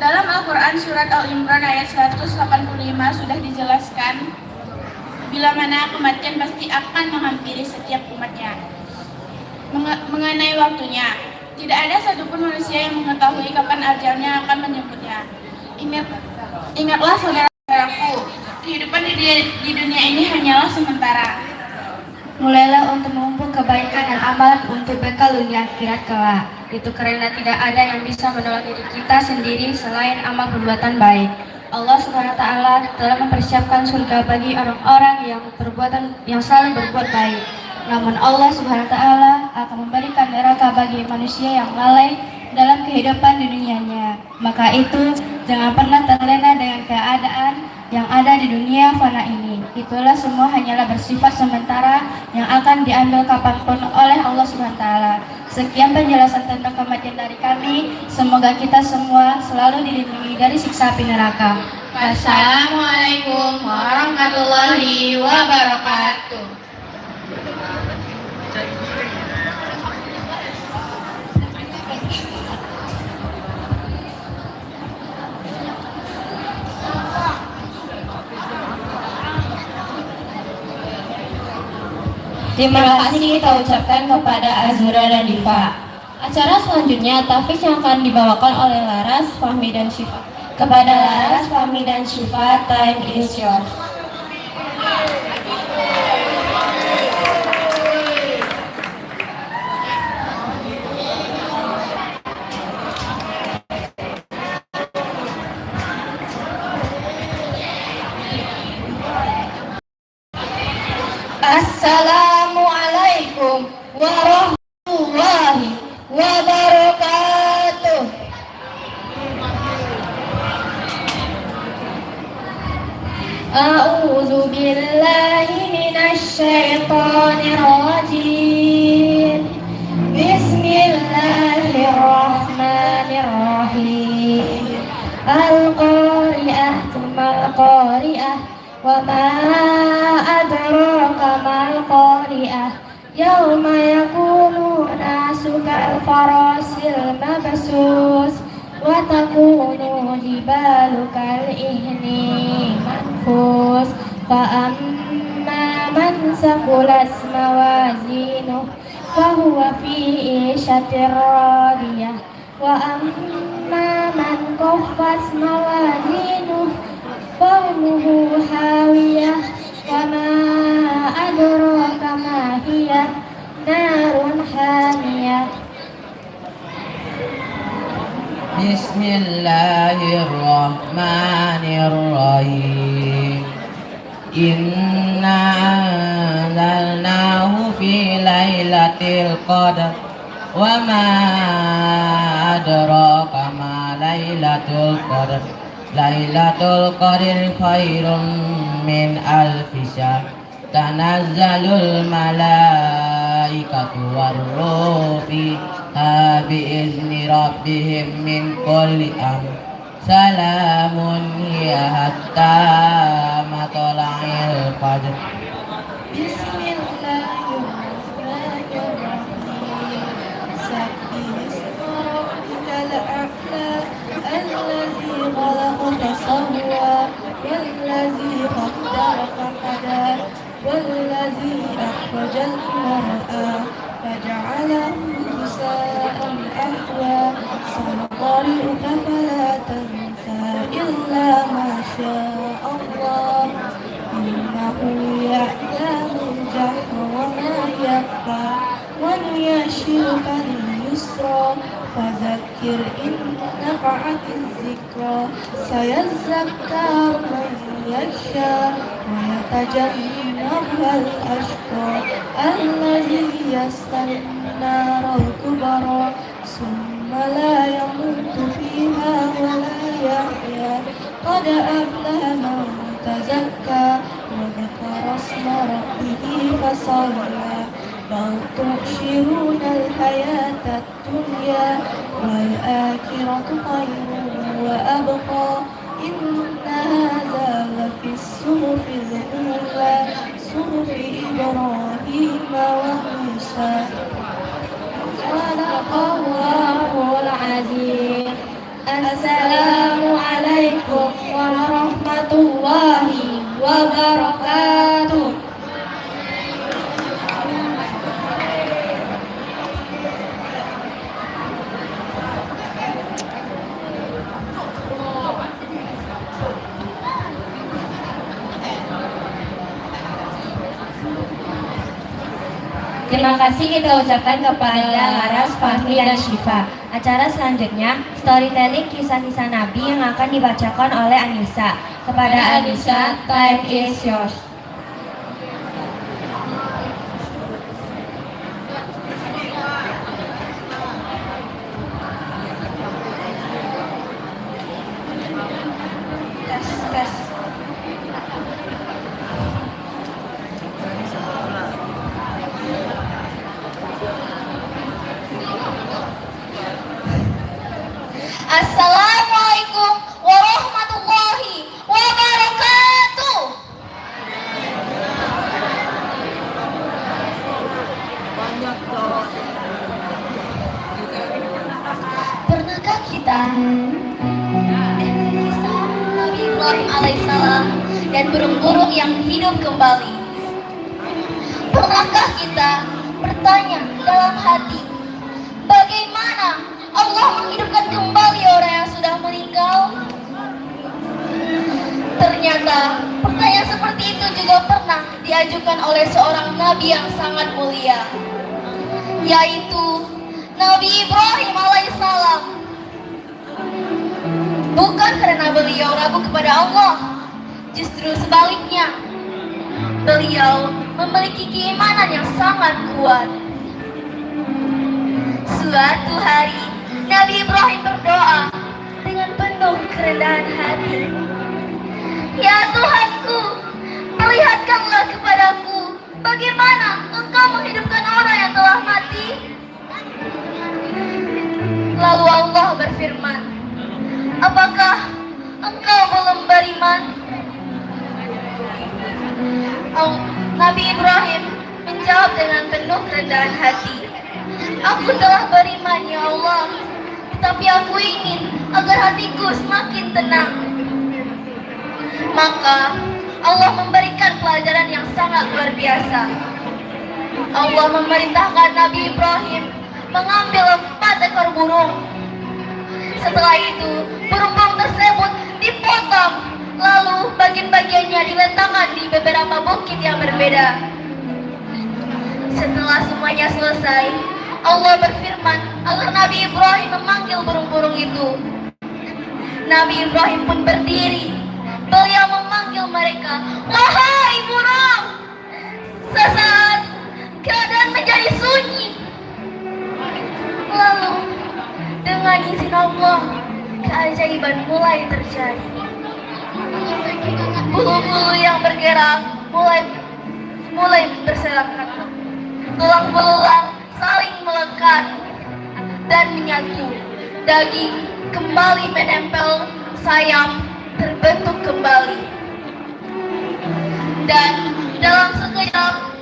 Dalam Al-Quran surat Al-Imran ayat 185 sudah dijelaskan bila mana kematian pasti akan menghampiri setiap umatnya. Mengenai waktunya, tidak ada satupun manusia yang mengetahui kapan ajalnya akan menjemputnya. Ingatlah saudara-saudaraku, kehidupan di dunia ini hanyalah sementara. Mulailah untuk mengumpul kebaikan dan amalan untuk bekal dunia akhirat kelak. Itu karena tidak ada yang bisa menolong diri kita sendiri selain amal perbuatan baik. Allah SWT telah mempersiapkan surga bagi orang-orang yang selalu berbuat baik. Namun Allah SWT akan memberikan neraka bagi manusia yang lalai dalam kehidupan dunianya. Maka itu jangan pernah terlena dengan keadaan yang ada di dunia fana ini. Itulah semua hanyalah bersifat sementara yang akan diambil kapanpun oleh Allah SWT. Sekian penjelasan tentang kematian dari kami. Semoga kita semua selalu dilindungi dari siksa api neraka. Wassalamualaikum warahmatullahi wabarakatuh. Terima kasih kita ucapkan kepada Azura dan Diva. Acara selanjutnya tafis yang akan dibawakan oleh Laras, Fahmi dan Syifa. Kepada Laras, Fahmi dan Syifa, time is yours. Assalamualaikum warahmatullahi wabarakatuh. A'udzu billahi minasy syaithanir rajim. Bismillahirrahmanirrahim. Al-qari'ah mal qari'ah wa ma adraka mal qari'ah. Yauma yakunu nasu kal farasil mabsus wa takunu jibalu kal ihni manfus. Fa amma man saqulat mawazinuh fa huwa fi 'ishatir radiyah wa amma man khaffat mawazinuh fa ummuhu hawiyah wa ma adraka ma hiya narun hamiyah. Bismillahirrahmanirrahim. Inna anzalnahu fi lailatul qadar wa ma adraka ma lailatul qadar. Lailatul qadar khairun min alfi syahr. Tanazzalul malaikatu war-ruhu fiha biizni rabbihim min kulli amr. Salamun hiya hatta matla'il fajr. Bismillahirrahmanirrahim. Sabbihisma rabbikal a'la alladzi khalaqa fasawwa wallazi qaddara faqadar wallazi akhrajal mar'a faja'alahu ghusaa'an ahwa. Sanqari'uka fala tansa illa ma syaa Allah innahu ya'lamul jahra wa ma yakhfa wa nuyashiruka lil-yusra fadzakkir in nafa'atiz zikra sayadzakkaru man yakhsha wa yatajannabuhal ashqa alladzi yaslaa naral kubra summa la yamutu fiha wa la yahya qad aflaha man tazakka wa dzakara isma rabbih fasalla bal tu'thirunal hayatad dunya wal akhiratu khairun wa abqa inna hadza lafis suhufil ula suhufi Ibrahim wa Musa. Sadaqallahul azim. Assalamu Terima kasih kita ucapkan kepada Laras, Fahmi, dan Syifa. Acara selanjutnya, storytelling kisah-kisah Nabi yang akan dibacakan oleh Anissa. Kepada Anissa, time is yours. Assalamualaikum warahmatullahi wabarakatuh. Pernahkah kita kisah Nabi Ibrahim alaihissalam dan burung-burung yang hidup kembali? Pernahkah kita bertanya dalam hati, bagaimana Allah menghidupkan kembali orang yang sudah meninggal? Ternyata pertanyaan seperti itu juga pernah diajukan oleh seorang nabi yang sangat mulia, yaitu Nabi Ibrahim alaihissalam. Bukan karena beliau ragu kepada Allah, justru sebaliknya, beliau memiliki keimanan yang sangat kuat. Suatu hari Nabi Ibrahim berdoa dengan penuh kerendahan hati. Ya Tuhanku, perlihatkanlah kepadaku bagaimana Engkau menghidupkan orang yang telah mati. Lalu Allah berfirman, apakah Engkau belum beriman? Nabi Ibrahim menjawab dengan penuh kerendahan hati, aku telah beriman ya Allah, tapi aku ingin agar hatiku semakin tenang. Maka Allah memberikan pelajaran yang sangat luar biasa. Allah memerintahkan Nabi Ibrahim mengambil 4 ekor burung. Setelah itu burung-burung tersebut dipotong, lalu bagian-bagiannya diletakkan di beberapa bukit yang berbeda. Setelah semuanya selesai, Allah berfirman agar Nabi Ibrahim memanggil burung-burung itu. Nabi Ibrahim pun berdiri. Beliau memanggil mereka, wahai burung. Sesaat keadaan menjadi sunyi. Lalu dengan izin Allah, keajaiban mulai terjadi. Bulu-bulu yang bergerak mulai berserakan. Tulang belulang saling melekat dan menyatu. Daging kembali menempel, sayap terbentuk kembali. Dan dalam sekejap